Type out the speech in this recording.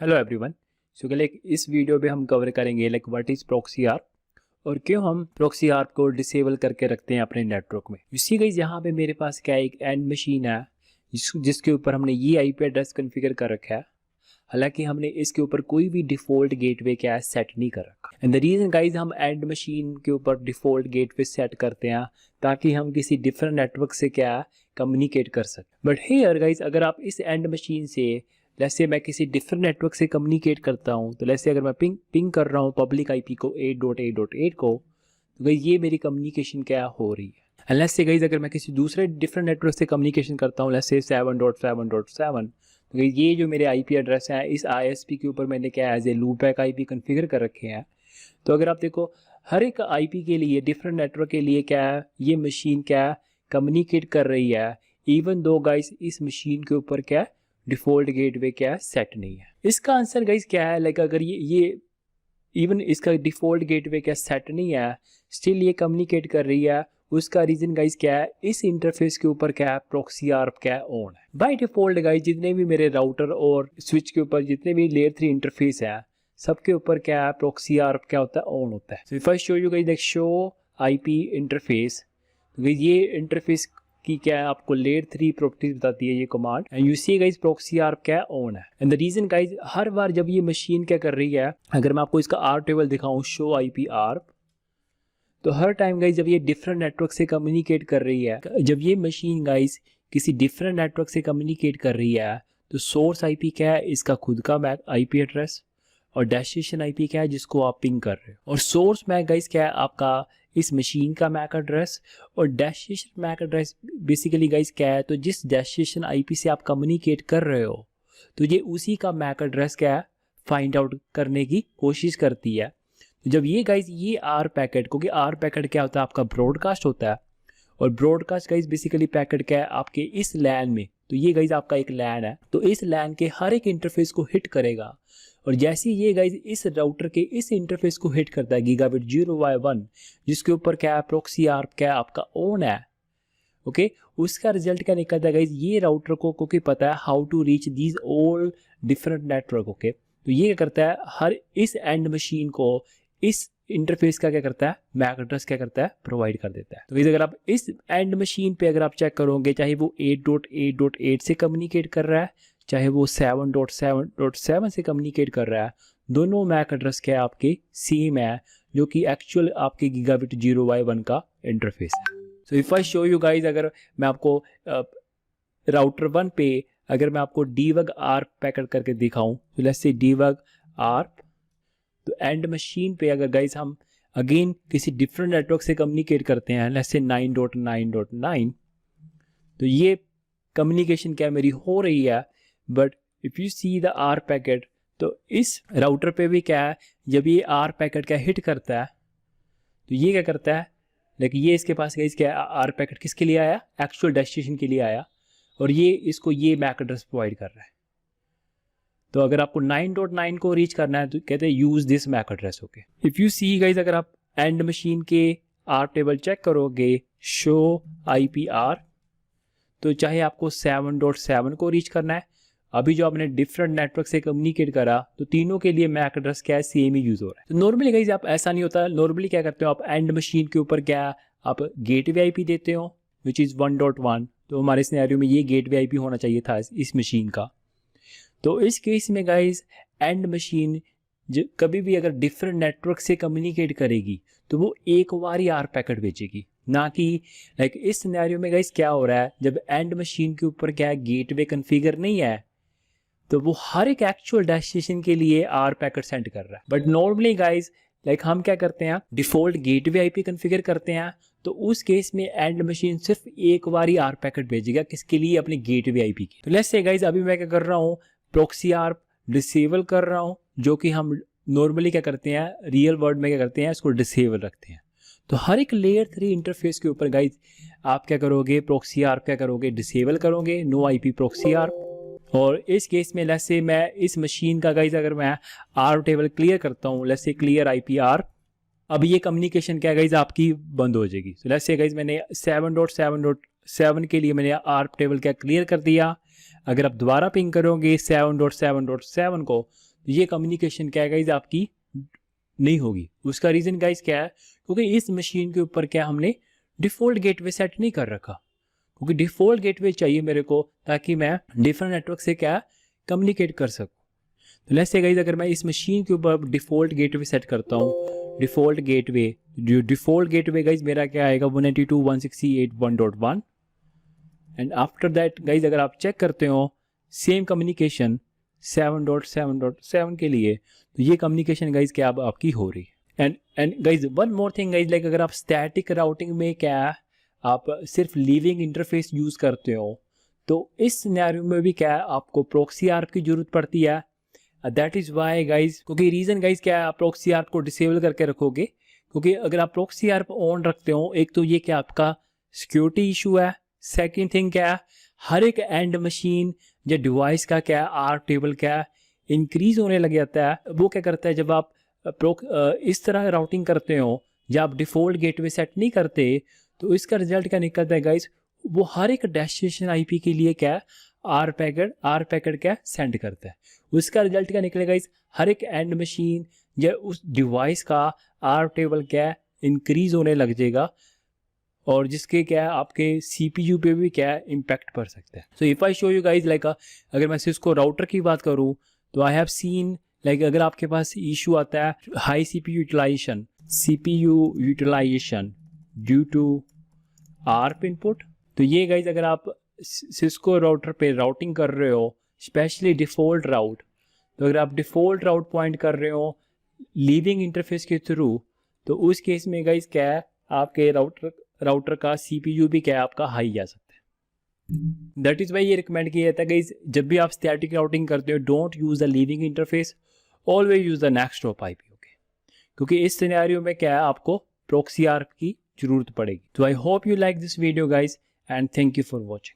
Hello everyone. सो इस video में हम कवर करेंगे व्हाट इज़ प्रॉक्सी आर्प और क्यों हम प्रॉक्सी आर्प को डिसेबल करके रखते हैं अपने नेटवर्क में। इसी गाइस यहाँ पे मेरे पास क्या है, एक एंड मशीन है जिसके ऊपर हमने ये आईपी एड्रेस कॉन्फ़िगर कर रखा है। हालांकि हमने इसके ऊपर कोई भी डिफ़ॉल्ट गेटवे क्या है सेट नहीं कर रखा। एंड द रीज़न गाइज हम एंड मशीन के ऊपर डिफ़ॉल्ट गेटवे सेट करते हैं ताकि हम किसी डिफरेंट नेटवर्क से क्या कम्युनिकेट कर सकें। बट हियर गाइज अगर आप इस एंड मशीन से जैसे मैं किसी डिफरेंट नेटवर्क से कम्युनिकेट करता हूँ, तो जैसे अगर मैं पिंग कर रहा हूँ पब्लिक आईपी को 8.8.8 को, तो गाइज ये मेरी कम्युनिकेशन क्या हो रही है। एंड लेट्स से गाइज अगर मैं किसी दूसरे डिफरेंट नेटवर्क से कम्युनिकेशन करता हूँ, लेट्स से 7.7.7, तो ये जो मेरे आईपी एड्रेस हैं इस आईएसपी के ऊपर मैंने क्या as a loopback IP configure कर रखे हैं। तो अगर आप देखो हर एक आईपी के लिए डिफरेंट नेटवर्क के लिए क्या है, ये मशीन क्या कम्युनिकेट कर रही है, इवन दो गाइस इस मशीन के ऊपर क्या डिफ़ॉल्ट गेटवे क्या सेट नहीं है। इसका आंसर गाइस क्या है, अगर ये इवन इसका डिफ़ॉल्ट गेटवे क्या सेट नहीं है, स्टिल ये कम्युनिकेट कर रही है। उसका रीजन गाइस क्या है, इस इंटरफेस के ऊपर क्या प्रॉक्सी आर्प क्या ऑन है। बाय डिफ़ॉल्ट गाइस जितने भी मेरे राउटर और स्विच के ऊपर जितने भी लेयर 3 इंटरफेस है सबके ऊपर क्या प्रॉक्सी आर्प क्या होता है, ऑन होता है। So if I show you guys show IP interface, तो ये इंटरफेस की क्या है आपको लेयर 3 प्रॉपर्टीज बताती है ये command. And you see guys proxy ARP क्या ऑन है। एंड द रीजन गाइस हर बार जब ये मशीन क्या कर रही है, अगर मैं आपको इसका आर्प टेबल दिखाऊं शो आईपी आर्प, तो हर टाइम गाइस जब ये डिफरेंट नेटवर्क से कम्युनिकेट कर रही है, जब ये मशीन गाइस किसी डिफरेंट नेटवर्क से कम्युनिकेट कर रही है, तो सोर्स आईपी क्या है इसका खुद का मैक आईपी एड्रेस और डेस्टिनेशन आईपी क्या है जिसको आप पिंग कर रहे हो, और सोर्स मैक गाइस क्या है आपका इस मशीन का मैक एड्रेस, और destination MAC address basically guys क्या है, तो जिस डेस्टिनेशन आईपी से आप कम्युनिकेट कर रहे हो तो ये उसी का मैक एड्रेस क्या है फाइंड आउट करने की कोशिश करती है। तो जब ये गाइस ये आर पैकेट, क्योंकि आर पैकेट क्या होता है आपका ब्रॉडकास्ट होता है, और ब्रॉडकास्ट गाइस बेसिकली पैकेट क्या है आपके इस लैन में, तो ये गाइस आपका एक लैन है, तो इस लैन के हर एक इंटरफेस को हिट करेगा। और जैसे ये गाइस इस राउटर के इस इंटरफेस को हिट करता है गीगाबिट 0x1 जिसके ऊपर क्या है प्रॉक्सी आर्प क्या आपका ऑन है, ओके, उसका रिजल्ट क्या निकलता है गाइस, ये राउटर को क्योंकि पता है how to reach these all different network, okay, तो ये क्या करता है हर इस एंड मशीन को इस इंटरफेस का क्या करता है मैक एड्रेस क्या करता है प्रोवाइड कर देता है। तो अगर आप इस एंड मशीन पे अगर आप चेक करोगे, चाहे वो 8.8.8 से कम्युनिकेट कर रहा है, चाहे वो 7.7.7 से कम्युनिकेट कर रहा है, दोनों मैक एड्रेस क्या आपके सेम है, जो कि एक्चुअल आपके गीगाबिट 0x1 का इंटरफेस है। So if I show you guys, अगर मैं आपको राउटर 1 पे अगर मैं आपको डीबग आर्प पैकेट करके दिखाऊं, तो लेट्स से डीबग आर्प, तो एंड मशीन पे अगर गाइज हम अगेन किसी डिफरेंट नेटवर्क से कम्युनिकेट करते हैं, लेट्स से 9.9.9, तो ये कम्युनिकेशन क्या मेरी हो रही है। But if you see the ARP packet, तो इस राउटर पे भी क्या है, जब ये आर पैकेट क्या हिट करता है, तो ये क्या करता है, लेकिन ये इसके पास गाइस क्या है आर पैकेट किसके लिए आया, एक्चुअल डेस्टिनेशन के लिए आया, और ये इसको ये मैक एड्रेस प्रोवाइड कर रहा है। तो अगर आपको 9.9 को रीच करना है तो कहते हैं use this MAC address, okay. If you see guys अगर आप एंड मशीन के आर टेबल चेक करोगे शो आईपी आर, तो चाहे आपको 7.7 को रीच करना है, अभी जो आपने डिफरेंट नेटवर्क से कम्युनिकेट करा, तो तीनों के लिए मैक एड्रेस क्या है सेम ही यूज हो रहा है। तो नॉर्मली गाइस आप ऐसा नहीं होता, नॉर्मली क्या करते हो आप एंड मशीन के ऊपर क्या आप गेटवे आईपी देते हो विच इज़ 1.1, तो हमारे सिनेरियो में ये गेटवे आईपी होना चाहिए था इस मशीन का। तो इस केस में गाइस एंड मशीन कभी भी अगर डिफरेंट नेटवर्क से कम्युनिकेट करेगी तो वो एक बार ही आर पैकेट भेजेगी, ना कि इस सिनेरियो में गाइस क्या हो रहा है, जब एंड मशीन के ऊपर क्या है गेटवे कॉन्फ़िगर नहीं है, तो वो हर एक एक्चुअल डेस्टिनेशन के लिए आर पैकेट सेंड कर रहा है। बट नॉर्मली गाइस हम क्या करते हैं डिफॉल्ट गेटवे आईपी कॉन्फ़िगर करते हैं, तो उस केस में एंड मशीन सिर्फ एक बार ही आर पैकेट भेजेगा, किसके लिए, अपने गेटवे आईपी की। तो लेट्स से गाइस अभी मैं क्या कर रहा हूँ प्रॉक्सी आर्प डिसेबल कर रहा हूँ, जो कि हम नॉर्मली क्या करते हैं रियल वर्ल्ड में क्या करते हैं इसको डिसेबल रखते हैं। तो हर एक लेयर 3 इंटरफेस के ऊपर गाइस आप क्या करोगे प्रॉक्सी आर्प क्या करोगे डिसेबल करोगे, नो आईपी प्रॉक्सी आर्प। और इस केस में लेट्स से मैं इस मशीन का गाइस अगर मैं आर टेबल क्लियर करता हूँ, let's say clear IP are, अब ये कम्युनिकेशन क्या गाइस आपकी बंद हो जाएगी। तो लेट्स से गाइस मैंने 7.7.7 के लिए मैंने आर टेबल क्या क्लियर कर दिया, अगर आप दोबारा पिंग करोगे 7.7.7 को, तो ये कम्युनिकेशन क्या है गाइज आपकी नहीं होगी। उसका रीज़न गाइज क्या है, क्योंकि इस मशीन के ऊपर क्या हमने डिफ़ॉल्ट गेटवे सेट नहीं कर रखा, क्योंकि डिफ़ॉल्ट गेटवे चाहिए मेरे को ताकि मैं डिफरेंट नेटवर्क से क्या कम्युनिकेट कर सकूँ। तो लेट्स से गाइज अगर मैं इस मशीन के ऊपर डिफ़ॉल्ट गेटवे सेट करता हूँ, डिफ़ॉल्ट गेटवे, जो डिफ़ॉल्ट गेटवे गाइज मेरा क्या आएगा 192.168.1.1 एंड आफ्टर दैट गाइज अगर आप चेक करते हो सेम कम्युनिकेशन 7.7.7 के लिए, तो ये कम्युनिकेशन गाइज क्या अब आपकी हो रही है। And guys one more thing guys, like अगर आप स्टैटिक राउटिंग में क्या आप सिर्फ लीविंग इंटरफेस यूज़ करते हो, तो इस सिनेरियो में भी क्या आपको प्रॉक्सी आर्प की जरूरत पड़ती है। दैट इज़ वाई गाइज, क्योंकि रीज़न गाइज क्या है, आप प्रॉक्सी आर्प को डिसेबल करके रखोगे, क्योंकि अगर आप प्रॉक्सी आर्प ऑन रखते हो, एक तो ये क्या आपका सिक्योरिटी इशू है, सेकेंड थिंग क्या है, हर एक एंड मशीन या डिवाइस का क्या आर्प टेबल क्या इंक्रीज होने लग जाता है। वो क्या करता है, जब आप इस तरह राउटिंग करते हो या आप डिफ़ॉल्ट गेटवे सेट नहीं करते, तो इसका रिजल्ट क्या निकलता है गाइज, वो हर एक डेस्टिनेशन आईपी के लिए क्या आर पैकेट क्या सेंड करता है। उसका रिजल्ट क्या निकलेगा गाइज, हर एक एंड मशीन या उस डिवाइस का आर टेबल क्या इंक्रीज होने लग जाएगा, और जिसके क्या आपके CPU पे भी क्या इम्पैक्ट पड़ सकता है। So if I show you guys like अगर मैं सिस्को राउटर की बात करूँ, तो आई हैव सीन लाइक अगर आपके पास इशू आता है high CPU utilization due to ARP input, तो ये गाइज अगर आप सिस्को राउटर पे राउटिंग कर रहे हो, स्पेशली डिफ़ॉल्ट राउट, तो अगर आप डिफ़ॉल्ट राउट पॉइंट कर रहे हो लीविंग इंटरफेस के थ्रू, तो उस केस में गाइज क्या है आपके राउटर का CPU भी क्या है आपका हाई जा सकता है। दैट इज़ वाई ये रिकमेंड किया जाता है गाइज, जब भी आप स्टैटिक राउटिंग करते हो, don't use the leaving interface, always use the next hop IP, okay, क्योंकि इस सिनेरियो में क्या है आपको प्रॉक्सी आर्प की जरूरत पड़ेगी। तो I hope you like this video guys and thank you for watching.